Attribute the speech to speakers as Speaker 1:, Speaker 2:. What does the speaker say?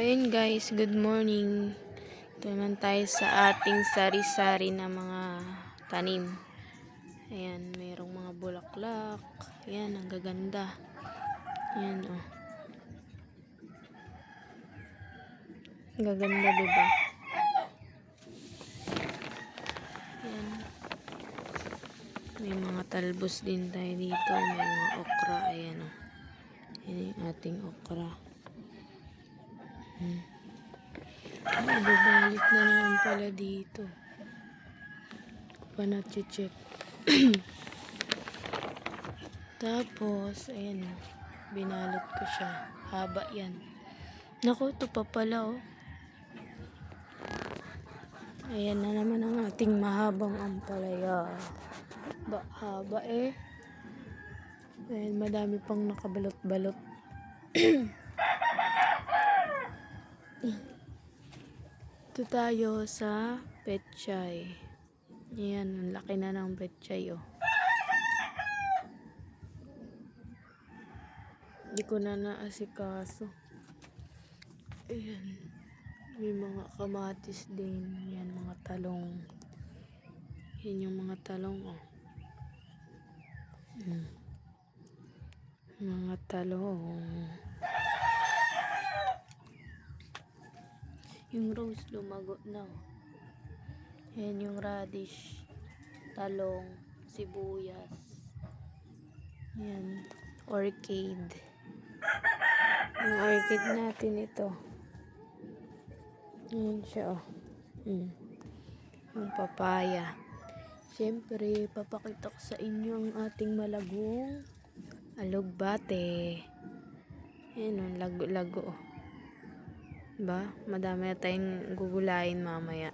Speaker 1: Ayun guys, good morning. Ito naman tayo sa ating sari-sari na mga tanim. Ayan, mayroong mga bulaklak. Ayan, ang gaganda. Ayan, oh. Ang gaganda, diba? Ayan. May mga talbos din tayo dito. May mga okra. Ayan, oh. Ayan yung ating okra. Babalik na naman pala dito. Ko pa na-check. Tapos, ayan, binalot ko siya. Haba yan. Naku, ito pa pala, oh. Ayan na naman ang ating mahabang ampalaya. Haba eh. Ayan, madami pang nakabalot-balot. Ito tayo sa pechay. Ayan, ang laki na ng pechay, oh. Hindi ko na naasikaso. Ayan. May mga kamatis din. Yan, mga talong. Yan yung mga talong, oh. Mga talong. Yung rose lumago na, oh. Yan yung radish. Talong. Sibuyas. Yan. Orchid. Yung orchid natin ito. Ayan siya, oh. Yung papaya. Siyempre, papakita ko sa inyo ang ating malagong alugbate. Ayan, oh, lago-lago, oh. Diba? Madami na tayong gugulayin mamaya.